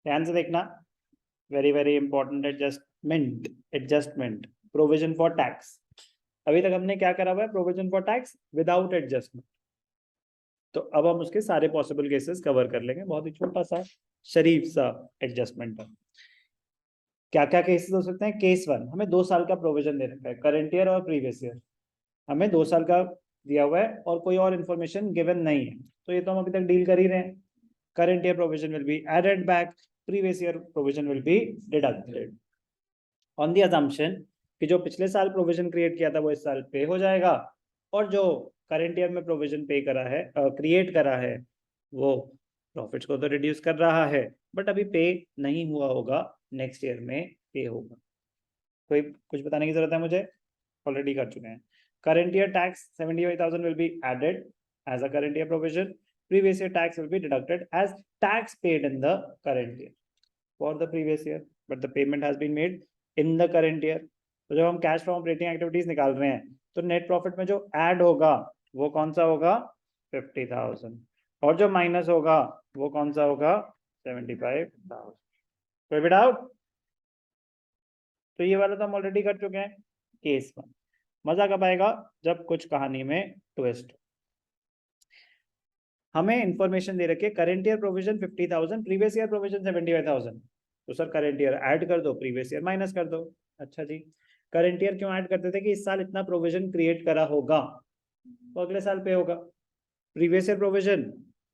ध्यान से देखना, very very important. Adjustment provision for tax. अभी तक हमने क्या करा हुआ है, provision for tax without adjustment. तो अब हम उसके सारे पॉसिबल केसेस कवर कर लेंगे, बहुत ही छोटा सा शरीफ सा एडजस्टमेंट है। क्या क्या केसेस हो सकते हैं? केस 1, हमें 2 साल का प्रोविजन दे रखा है, करंट ईयर और प्रीवियस ईयर। हमें 2 साल का दिया हुआ है और कोई और इन्फॉर्मेशन गिवन नहीं है, तो ये तो हम अभी तक डील कर ही रहे हैं। Current year provision will be added back, previous year provision will be deducted on the assumption कि जो पिछले साल प्रोविजन क्रिएट किया था वो इस साल पे हो जाएगा, और जो करंट ईयर में प्रोविजन पे करा है, क्रिएट करा है, वो प्रॉफिट्स को तो रिड्यूस कर रहा है, बट अभी पे नहीं हुआ होगा, नेक्स्ट ईयर में पे होगा। कोई कुछ बताने की जरूरत है मुझे? ऑलरेडी कर चुके हैं। Current year tax 75,000 will be added as a current year provision, previous year tax will be deducted as tax paid in the current year for the previous year, but the payment has been made in the current year. तो जब हम cash from operating activities निकाल रहे हैं तो net profit में जो add होगा वो कौन सा होगा? 50,000, और जो माइनस होगा वो कौन सा होगा? 75,000। कोई भी डाउट? तो ये वाला तो हम ऑलरेडी कर चुके हैं, केस 1। मजा कब आएगा? जब कुछ कहानी में ट्विस्ट। हमें इंफॉर्मेशन दे रखी है, current year provision 50,000, previous year provision 75,000। तो सर करंट ईयर ऐड कर दो, प्रीवियस ईयर माइनस कर दो। अच्छा जी, करंट ईयर क्यों ऐड करते थे? कि इस साल इतना प्रोविजन क्रिएट करा होगा तो अगले साल पे होगा। प्रीवियस ईयर प्रोविजन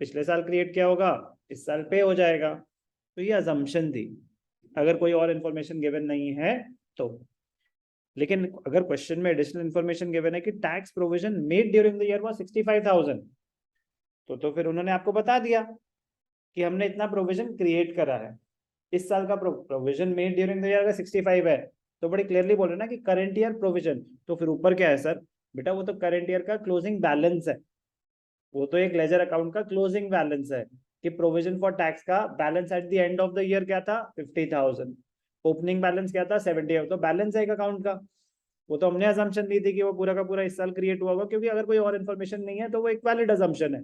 पिछले साल क्रिएट किया होगा, इस साल पे हो जाएगा। तो ये अजम्पशन थी, अगर कोई और इन्फॉर्मेशन गिवन नहीं है तो। लेकिन अगर क्वेश्चन में एडिशनल इन्फॉर्मेशन गिवन है कि tax provision made during the year was 65,000, तो फिर उन्होंने आपको बता दिया कि हमने इतना प्रोविजन क्रिएट करा है। इस साल का provision made during the year 65 है, तो बड़ी क्लियरली बोल रहे ना कि करंट ईयर प्रोविजन। तो फिर ऊपर क्या है सर? बेटा वो तो करंट ईयर का क्लोजिंग बैलेंस है, वो तो एक लेजर अकाउंट का क्लोजिंग बैलेंस है कि प्रोविजन फॉर टैक्स का balance at the end of the year क्या था? 50,000। ओपनिंग बैलेंस क्या था? 70। तो बैलेंस है एक अकाउंट का। वो तो हमने अजम्पशन दी थी कि वो पूरा का पूरा इस साल क्रिएट हुआ होगा, क्योंकि अगर कोई और इन्फॉर्मेशन नहीं है तो वो एक वैलिड अजम्पशन है।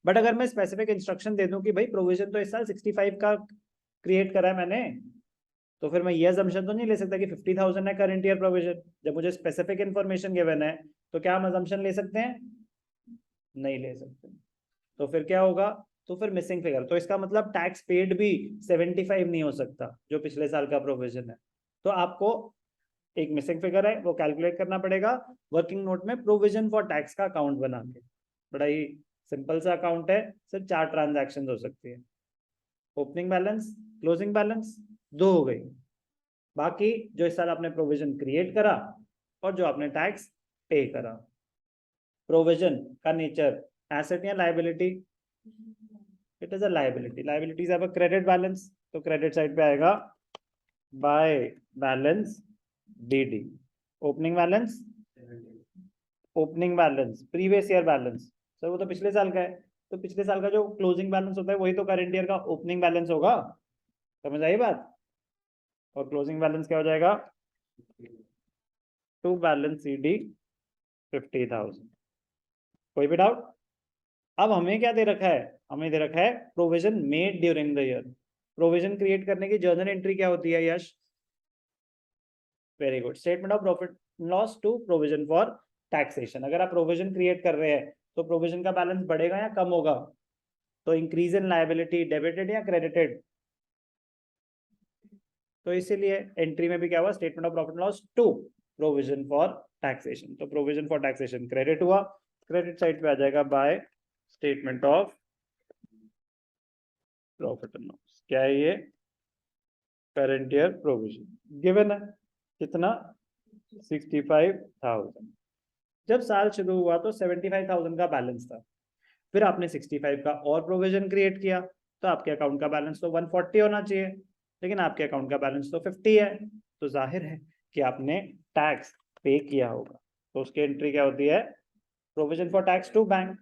बट अगर मैं स्पेसिफिक इंस्ट्रक्शन दे दूं कि भाई प्रोविजन तो इस साल 65 का क्रिएट करा है मैंने, तो फिर मैं ये अजम्पशन तो नहीं ले सकता कि 50,000 है करंट ईयर प्रोविजन। जब मुझे स्पेसिफिक इंफॉर्मेशन गिवन है तो क्या हम अजम्पशन ले सकते हैं? नहीं ले सकते। तो फिर क्या होगा? तो फिर मिसिंग फिगर। तो इसका मतलब टैक्स पेड भी 75 नहीं हो सकता जो पिछले साल का प्रोविजन है। तो आपको एक मिसिंग फिगर है वो कैलकुलेट करना पड़ेगा वर्किंग नोट में प्रोविजन फॉर टैक्स का अकाउंट बना के। बड़ा ही सिंपल सा अकाउंट है, सिर्फ 4 ट्रांजैक्शन हो सकती है। ओपनिंग बैलेंस, क्लोजिंग बैलेंस, 2 हो गई। बाकी जो इस साल आपने प्रोविजन क्रिएट करा और जो आपने टैक्स पे करा। प्रोविजन का नेचर एसेट या liability? It is a liability. Liabilities have a credit balance, तो क्रेडिट साइड पे आएगा by balance BD. Opening balance, opening balance previous year balance, sir वो तो पिछले साल का है, तो पिछले साल का जो क्लोजिंग बैलेंस होता है वही तो करंट ईयर का ओपनिंग बैलेंस होगा। समझ आई बात? और क्लोजिंग बैलेंस क्या हो जाएगा? To balance CD 50,000। कोई भी डाउट? अब हमें क्या दे रखा है? हमें दे रखा है provision made during the year. Provision create करने की जर्नल एंट्री क्या होती है Yash? Very good, statement of profit loss to provision for taxation. अगर आप प्रोविजन क्रिएट कर रहे हैं तो प्रोविजन का बैलेंस बढ़ेगा या कम होगा? तो इंक्रीज इन लायबिलिटी डेबिटेड या क्रेडिटेड? तो इसीलिए एंट्री में भी क्या हुआ? Statement of profit loss to provision for taxation. तो प्रोविजन फॉर टैक्सेशन क्रेडिट हुआ, क्रेडिट साइड पे आ जाएगा by statement of profit and loss. क्या है ये? करंट ईयर प्रोविजन गिवन है कितना? 65,000। जब साल शुरू हुआ तो 75,000 का बैलेंस था, फिर आपने 65 का और प्रोविजन क्रिएट किया, तो आपके अकाउंट का बैलेंस तो 140 होना चाहिए, लेकिन आपके अकाउंट का बैलेंस तो 50 है। तो जाहिर है कि आपने टैक्स पे किया होगा। तो उसकी एंट्री क्या होती है? Provision for tax to bank.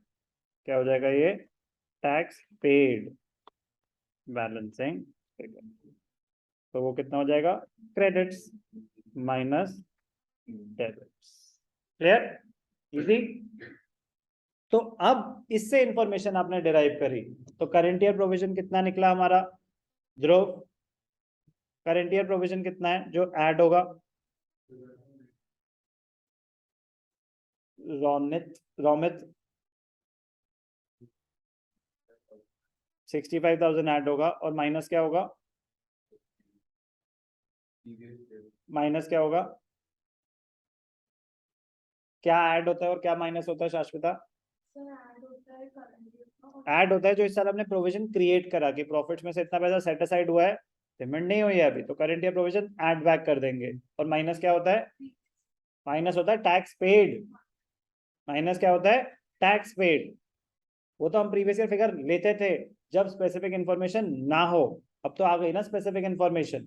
क्या हो जाएगा ये? Tax paid balancing figure. तो वो कितना हो जाएगा? Credits minus debits. Clear? Easy. तो अब इससे इंफॉर्मेशन आपने डिराइव करी, तो करंट ईयर प्रोविजन कितना निकला हमारा? ध्रुव, करंट ईयर प्रोविजन कितना है जो ऐड होगा? रोमित 65,000 ऐड होगा और माइनस क्या होगा? माइनस क्या होगा? क्या ऐड होता है और क्या माइनस होता है शाश्वता? ऐड होता है जो इस साल हमने प्रोविजन क्रिएट करा कि प्रॉफिट्स में से इतना पैसा सेट असाइड हुआ है, पेमेंट नहीं हुई है अभी, तो current year provision add back कर देंगे। और माइनस क्या होता है? माइनस होता है टैक्स पेड। माइनस क्या होता है? Tax paid. वो तो हम प्रीवियस ईयर फिगर लेते थे जब स्पेसिफिक इंफॉर्मेशन ना हो, अब तो आ गई ना स्पेसिफिक इंफॉर्मेशन।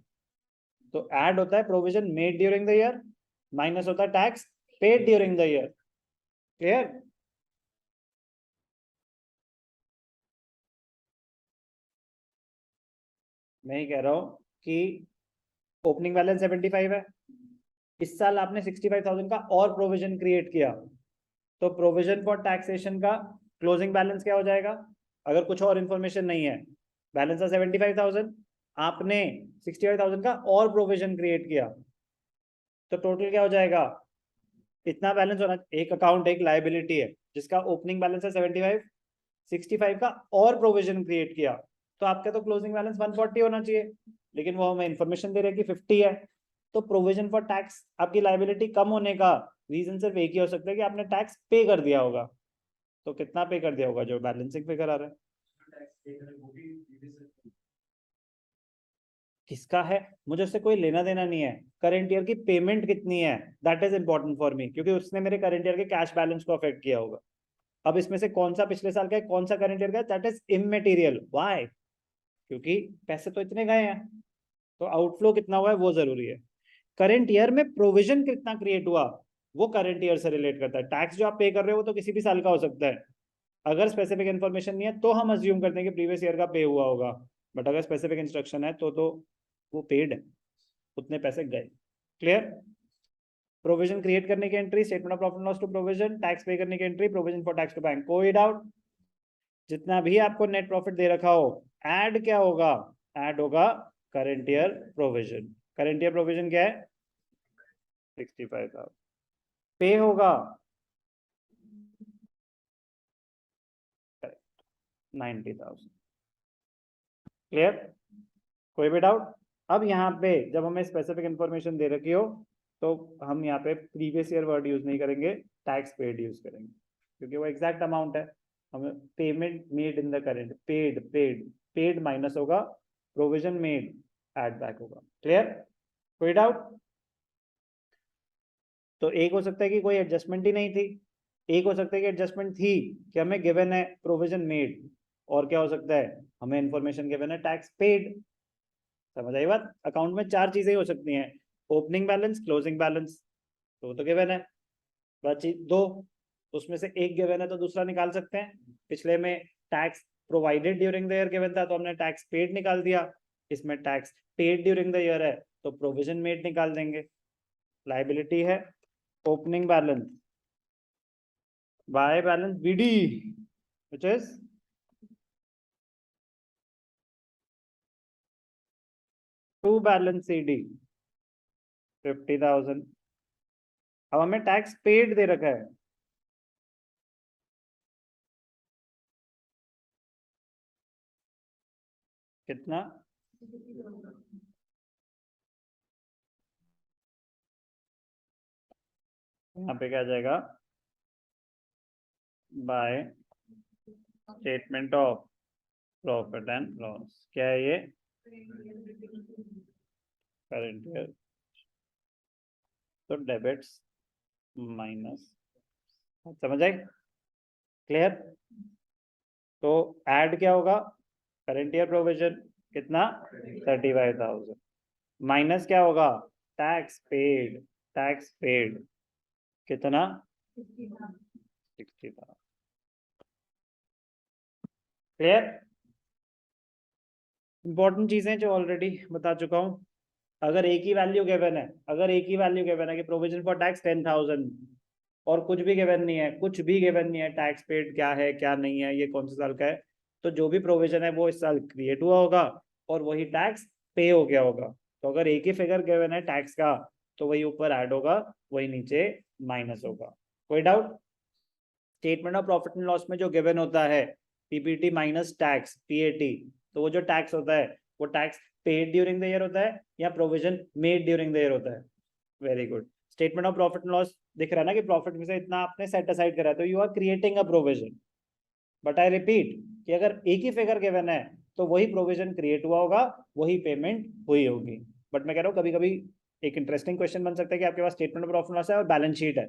तो ऐड होता है provision made during the year, minus होता है tax paid during the year. Clear? मैं ही कह रहा हूं कि ओपनिंग बैलेंस 75 है, इस साल आपने 65,000 का और प्रोविजन क्रिएट किया, तो प्रोविजन फॉर टैक्सेशन का क्लोजिंग बैलेंस क्या हो जाएगा? अगर कुछ और इंफॉर्मेशन नहीं है, बैलेंस था 75,000, आपने 65,000 का और प्रोविजन क्रिएट किया, तो टोटल क्या हो जाएगा? इतना बैलेंस होना। एक अकाउंट एक लायबिलिटी है जिसका ओपनिंग बैलेंस है 75, 65 का और प्रोविजन क्रिएट किया, तो आपका तो क्लोजिंग बैलेंस 140 होना चाहिए, लेकिन वो हमें इंफॉर्मेशन दे रहे कि 50 है। तो प्रोविजन फॉर टैक्स आपकी लायबिलिटी कम होने का रीजन सिर्फ एक ही हो सकता है कि आपने टैक्स पे कर दिया होगा। तो कितना पे कर दिया होगा जो बैलेंसिंग फिगर आ रहा है? किसका है मुझे उससे कोई लेना देना नहीं है, करंट ईयर की पेमेंट कितनी है that is important for me, क्योंकि उसने मेरे करंट ईयर के कैश बैलेंस को अफेक्ट किया होगा। अब इसमें से कौन सा पिछले साल का है, कौन सा करंट ईयर का है, दैट इज इममेटीरियल। व्हाई? क्योंकि पैसे तो इतने गए हैं, तो आउटफ्लो कितना हुआ है वो जरूरी है। करंट ईयर में प्रोविजन कितना क्रिएट हुआ वो करंट ईयर से रिलेट करता है। टैक्स जो आप पे कर रहे हो वो तो किसी भी साल का हो सकता है, अगर स्पेसिफिक इन्फॉर्मेशन नहीं है तो हम अज्यूम करते हैं कि प्रीवियस ईयर का पे हुआ होगा, बट अगर स्पेसिफिक इंस्ट्रक्शन है तो वो पेड है, उतने पैसे गए। क्लियर? प्रोविजन क्रिएट करने की entry, statement of profit loss to provision, tax पे करने की entry, provision for tax to bank. कोई डाउट? जितना भी आपको नेट प्रॉफिट दे रखा हो, ऐड क्या होगा? ऐड होगा current year provision. Current year provision क्या है? 65,000। पे होगा 90,000। क्लियर? कोई भी डाउट? अब यहाँ पे जब हमें स्पेसिफिक इंफॉर्मेशन दे रखी हो तो हम यहाँ पे प्रीवियस ईयर वर्ड यूज नहीं करेंगे, टैक्स पेड यूज करेंगे, क्योंकि वो एग्जैक्ट अमाउंट है। हमें payment made in the current, paid paid paid minus होगा, प्रोविजन मेड ऐड बैक होगा। क्लियर? कोई डाउट? तो एक हो सकता है कि कोई एडजस्टमेंट ही नहीं थी, एक हो सकता है कि एडजस्टमेंट थी कि हमें गिवन है प्रोविजन मेड, और क्या हो सकता है हमें इंफॉर्मेशन गिवन है टैक्स पेड। समझ आई बात? अकाउंट में चार चीजें हो सकती हैं, ओपनिंग बैलेंस, क्लोजिंग बैलेंस, तो वो तो गिवन है, बची दो, उसमें से एक गिवन है तो दूसरा निकाल सकते हैं। पिछले में tax provided during the year given था तो हमने टैक्स पेड निकाल दिया, इसमें tax paid during the year है तो प्रोविजन मेड निकाल देंगे। लायबिलिटी है opening balance by balance BD, which is to balance CD 50,000। अब हमें टैक्स पेड दे रखा है, कितना? यहाँ पे क्या आ जाएगा? By statement of profit and loss. क्या है ये? करंट ईयर, तो डेबिट्स माइनस। समझ आए? क्लियर? तो ऐड क्या होगा? करंट ईयर प्रोविजन कितना? 35,000। माइनस क्या होगा? टैक्स पेड, टैक्स पेड कितना? 60,000। क्लियर? इंपॉर्टेंट चीजें जो ऑलरेडी बता चुका हूं। अगर एक ही वैल्यू गिवन है, अगर एक ही वैल्यू गिवन है कि प्रोविजन फॉर टैक्स 10,000 और कुछ भी गिवन नहीं है, कुछ भी गिवन नहीं है, टैक्स पेड क्या है क्या नहीं है, ये कौन से साल का है, तो जो भी प्रोविजन है वो इस साल क्रिएट हुआ होगा और वही टैक्स पे हो गया होगा। तो अगर एक ही फिगर गिवन है टैक्स का तो वही ऊपर ऐड होगा, वही नीचे माइनस होगा। कोई doubt? Statement of profit and loss में जो गिवन होता है पीपीटी माइनस टैक्स पीएटी, तो वो जो टैक्स होता है वो tax paid during the year होता है या provision made during the year होता है? Very good. Statement of profit and loss दिख रहा है ना कि प्रॉफिट में से इतना आपने सेट असाइड करा है, तो you are creating a provision. But I repeat कि अगर एक ही फिगर गिवन है तो वही प्रोविजन क्रिएट हुआ होगा, वही पेमेंट हुई होगी। बट मैं कह रहा हूँ कभी कभी एक इंटरेस्टिंग क्वेश्चन बन सकता है कि आपके पास स्टेटमेंट ऑफ प्रॉफिट लॉस है और बैलेंस शीट है।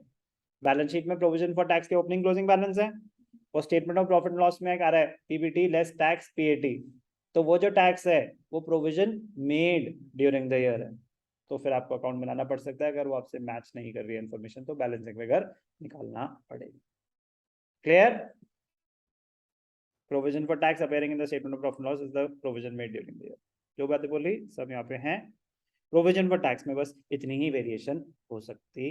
बैलेंस शीट में प्रोविजन फॉर टैक्स के ओपनिंग क्लोजिंग बैलेंस है, और स्टेटमेंट ऑफ प्रॉफिट लॉस में एक आ रहा है पीबीटी लेस टैक्स पीएटी। तो वो जो टैक्स है वो provision made during the year है, तो फिर आपको अकाउंट बनाना पड़ सकता है। अगर वो आपसे मैच नहीं कर रही है इन्फॉर्मेशन तो बैलेंसिंग फिगर निकालना पड़ेगी। Clear? Provision for tax appearing in the statement of profit loss is the provision made during the year. जो बातें बोली सब यहाँ पे हैं। प्रोविजन फॉर टैक्स में बस इतनी ही वेरिएशन हो सकती